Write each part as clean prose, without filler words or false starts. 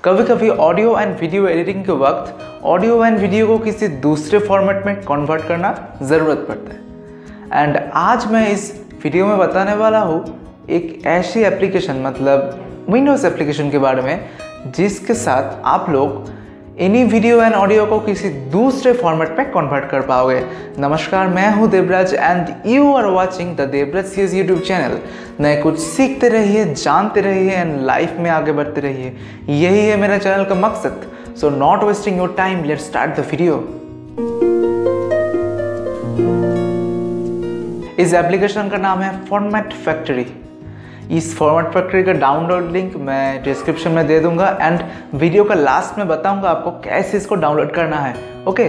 कभी कभी audio and video editing के वक्त ऑडियो एंड वीडियो को किसी दूसरे फॉर्मेट में कन्वर्ट करना ज़रूरत पड़ता है। एंड आज मैं इस वीडियो में बताने वाला हूँ एक ऐसी एप्लीकेशन मतलब विंडोज़ एप्लीकेशन के बारे में जिसके साथ आप लोग इन्हीं वीडियो एंड ऑडियो को किसी दूसरे फॉर्मेट में कन्वर्ट कर पाओगे। नमस्कार, मैं हूं Devraj and you are watching the Devraj series YouTube channel. नए कुछ सीखते रहिए, जानते रहिए एंड लाइफ में आगे बढ़ते रहिए, यही है मेरा चैनल का मकसद। So not wasting your time, let's start the video. इस एप्लीकेशन का नाम है फॉर्मेट फैक्ट्री। इस फॉर्मेट फैक्ट्री का डाउनलोड लिंक मैं डिस्क्रिप्शन में दे दूंगा एंड वीडियो का लास्ट में बताऊंगा आपको कैसे इसको डाउनलोड करना है। ओके,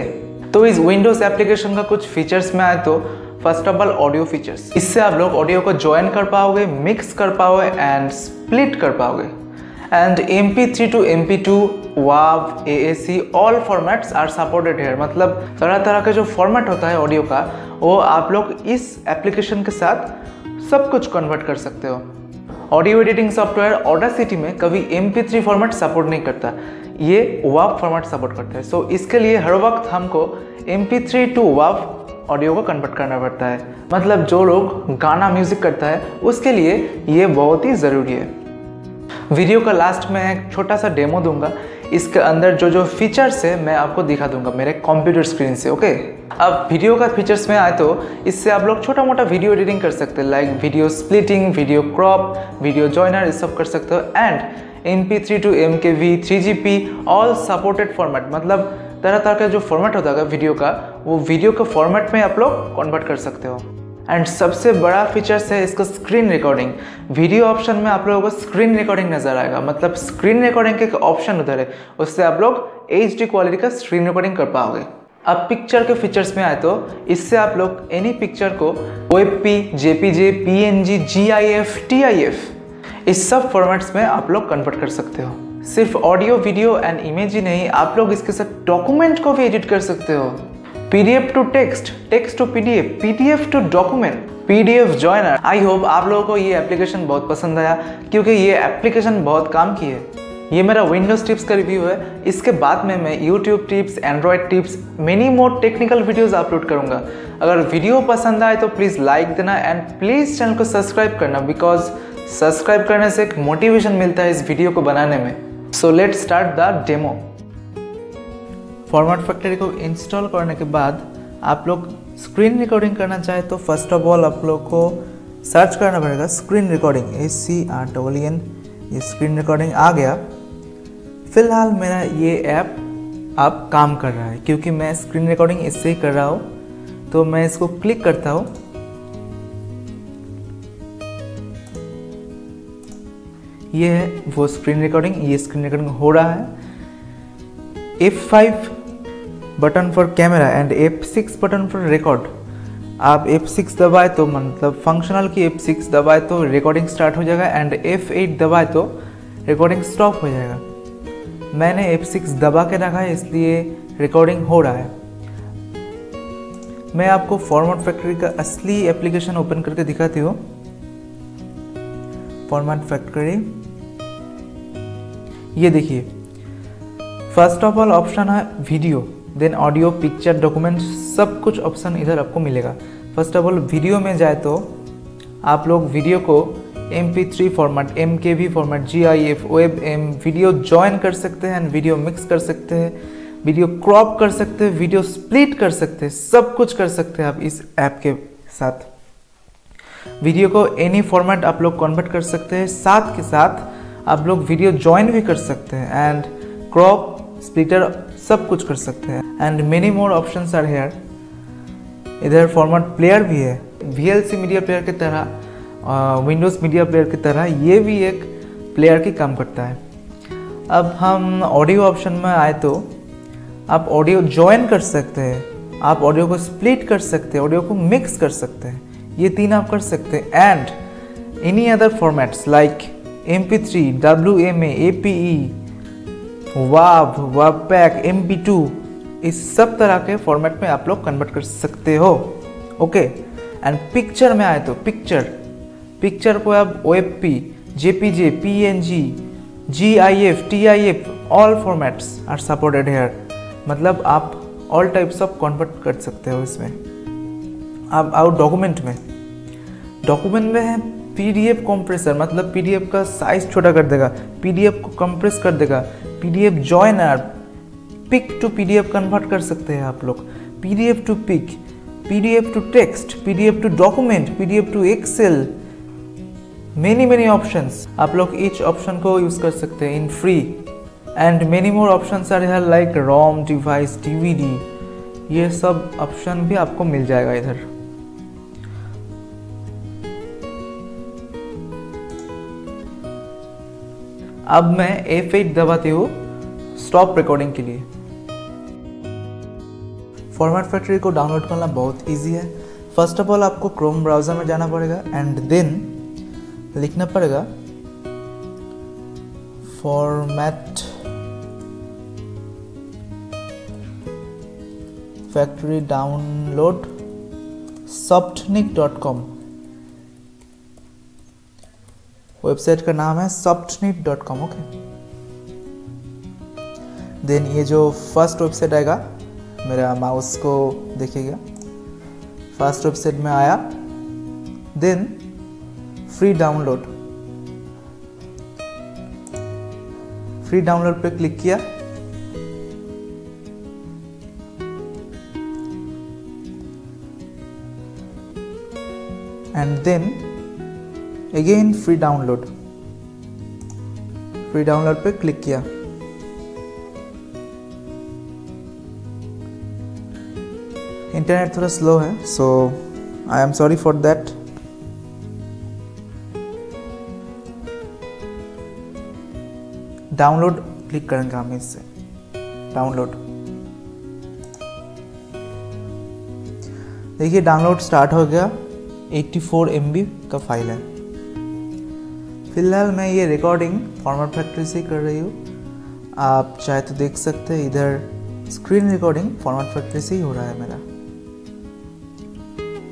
तो इस विंडोज़ एप्लीकेशन का कुछ फीचर्स में आए तो first of all audio features. इससे आप लोग ऑडियो को ज्वाइन कर पाओगे, मिक्स कर पाओगे एंड स्प्लिट कर पाओगे। And MP3 to MP2, WAV, AAC all formats are supported here. मतलब तरह तरह का जो फॉर्मेट होता है ऑडियो का वो आप लोग इस एप्लीकेशन के साथ सब कुछ कन्वर्ट कर सकते हो। ऑडियो एडिटिंग सॉफ्टवेयर ऑडासिटी में कभी MP3 फॉर्मेट सपोर्ट नहीं करता, ये WAV फॉर्मेट सपोर्ट करता है। सो इसके लिए हर वक्त हमको MP3 to WAV ऑडियो को कन्वर्ट करना पड़ता है। मतलब जो लोग गाना म्यूजिक करता है उसके लिए ये बहुत ही ज़रूरी है। वीडियो का लास्ट में एक छोटा सा डेमो दूंगा, इसके अंदर जो जो फीचर्स है मैं आपको दिखा दूंगा मेरे कंप्यूटर स्क्रीन से। ओके, अब वीडियो का फीचर्स में आए तो इससे आप लोग छोटा मोटा वीडियो एडिटिंग कर सकते हैं, like video splitting, video crop, video joiner, ये सब कर सकते हो। And MP3 to MKV, 3GP all supported format, मतलब तरह तरह का जो फॉर्मेट होता है वीडियो का, वो वीडियो के फॉर्मेट में आप लोग कन्वर्ट कर सकते हो। एंड सबसे बड़ा फीचर्स है इसका स्क्रीन रिकॉर्डिंग। वीडियो ऑप्शन में आप लोगों को स्क्रीन रिकॉर्डिंग नजर आएगा, मतलब स्क्रीन रिकॉर्डिंग के एक ऑप्शन उधर है, उससे आप लोग HD क्वालिटी का स्क्रीन रिकॉर्डिंग कर पाओगे। अब पिक्चर के फीचर्स में आए तो इससे आप लोग एनी पिक्चर को OFP, JPG, PNG, GIF, TIF इस सब फॉर्मेट्स में आप लोग कन्वर्ट कर सकते हो। सिर्फ ऑडियो, वीडियो एंड इमेज ही नहीं, आप लोग इसके साथ डॉक्यूमेंट को भी एडिट कर सकते हो। PDF to text, text to PDF, PDF to document, PDF joiner। I hope आप लोगों को ये एप्लीकेशन बहुत पसंद आया क्योंकि ये एप्लीकेशन बहुत काम की है। ये मेरा विंडोज़ टिप्स का रिव्यू है। इसके बाद में मैं YouTube tips, Android tips, many more technical videos upload करूँगा। अगर वीडियो पसंद आए तो प्लीज़ लाइक देना एंड प्लीज़ चैनल को सब्सक्राइब करना, बिकॉज सब्सक्राइब करने से एक मोटिवेशन मिलता है इस वीडियो को बनाने में। So let's start the demo. Format factory को इंस्टॉल करने के बाद आप लोग स्क्रीन रिकॉर्डिंग करना चाहे तो फर्स्ट ऑफ ऑल आप लोग को सर्च करना पड़ेगा स्क्रीन रिकॉर्डिंग, SCREEN। ये स्क्रीन रिकॉर्डिंग आ गया। फिलहाल मेरा ये ऐप अब काम कर रहा है क्योंकि मैं स्क्रीन रिकॉर्डिंग इससे ही कर रहा हूँ। तो मैं इसको क्लिक करता हूँ, ये है वो स्क्रीन रिकॉर्डिंग। ये स्क्रीन रिकॉर्डिंग हो रहा है। F5 button for camera and F6 button for record. आप F6 दबाए तो मतलब फंक्शनल की F6 दबाए तो रिकॉर्डिंग स्टार्ट हो जाएगा एंड F8 दबाए तो रिकॉर्डिंग स्टॉप हो जाएगा। मैंने F6 दबा के रखा है इसलिए रिकॉर्डिंग हो रहा है। मैं आपको फॉर्मेट फैक्ट्री का असली एप्लीकेशन ओपन करके दिखाती हूँ। फॉर्मेट फैक्ट्री, ये देखिए, फर्स्ट ऑफ ऑल ऑप्शन है video, then audio, picture, document, सब कुछ ऑप्शन इधर आपको मिलेगा। फर्स्ट ऑफ ऑल वीडियो में जाए तो आप लोग वीडियो को MP3 format, MKV format, GIF, WebM video join कर सकते हैं, वीडियो मिक्स कर सकते हैं, वीडियो क्रॉप कर सकते हैं, वीडियो स्प्लिट कर सकते हैं, सब कुछ कर सकते हैं आप इस ऐप के साथ। वीडियो को एनी फॉर्मेट आप लोग कन्वर्ट कर सकते हैं, साथ के साथ आप लोग वीडियो ज्वाइन भी कर सकते हैं एंड क्रॉप, स्प्लिटर सब कुछ कर सकते हैं। And many more options are here. इधर फॉर्मेट प्लेयर भी है, VLC मीडिया प्लेयर की तरह, विंडोज़ मीडिया प्लेयर की तरह ये भी एक प्लेयर की काम करता है। अब हम ऑडियो ऑप्शन में आए तो आप ऑडियो ज्वाइन कर सकते हैं, आप ऑडियो को स्प्लिट कर सकते हैं, ऑडियो को मिक्स कर सकते हैं, ये तीन आप कर सकते हैं। And any other formats like MP3, WMA, APE, WAV, WebPack, MP2, इस सब तरह के फॉर्मेट में आप लोग कन्वर्ट कर सकते हो। ओके, एंड पिक्चर में आए तो पिक्चर को आप OFP, JPG, PNG, GIF, TIF all formats are supported here, मतलब आप ऑल टाइप्स ऑफ कन्वर्ट कर सकते हो इसमें। अब आओ डॉक्यूमेंट में है पीडीएफ कंप्रेसर, मतलब पीडीएफ का साइज छोटा कर देगा, पीडीएफ को कंप्रेस कर देगा, PDF joiner, pic to PDF convert कर सकते हैं आप लोग, PDF to pic, PDF to text, PDF to document, PDF to excel, many options. आप लोग ईच ऑप्शन को यूज कर सकते हैं in free, and many more options are here like ROM, device, DVD, ये सब ऑप्शन भी आपको मिल जाएगा इधर। अब मैं F8 दबाती हूँ स्टॉप रिकॉर्डिंग के लिए। फॉर्मेट फैक्ट्री को डाउनलोड करना बहुत इजी है। फर्स्ट ऑफ ऑल आपको क्रोम ब्राउज़र में जाना पड़ेगा एंड देन लिखना पड़ेगा format factory download softnik.com, website का नाम है softnik.com। ओके, देन ये जो फर्स्ट वेबसाइट आएगा, मेरा माउस को देखिएगा, फर्स्ट वेबसाइट में आया, देन फ्री डाउनलोड पे क्लिक किया, and then again free download पे क्लिक किया। इंटरनेट थोड़ा स्लो है, so I am sorry for that. Download click करेंगे हम इससे, डाउनलोड। देखिए डाउनलोड स्टार्ट हो गया, 84 MB का फाइल है। फिलहाल मैं ये रिकॉर्डिंग फॉर्मेट फैक्ट्री से कर रही हूँ, आप चाहे तो देख सकते हैं, इधर स्क्रीन रिकॉर्डिंग फॉर्मेट फैक्ट्री से ही हो रहा है मेरा।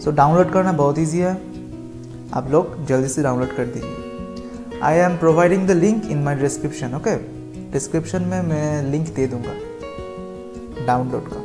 सो डाउनलोड करना बहुत ईजी है, आप लोग जल्दी से डाउनलोड कर दीजिए। I am providing the link in my description. Okay, description में मैं लिंक दे दूंगा डाउनलोड का।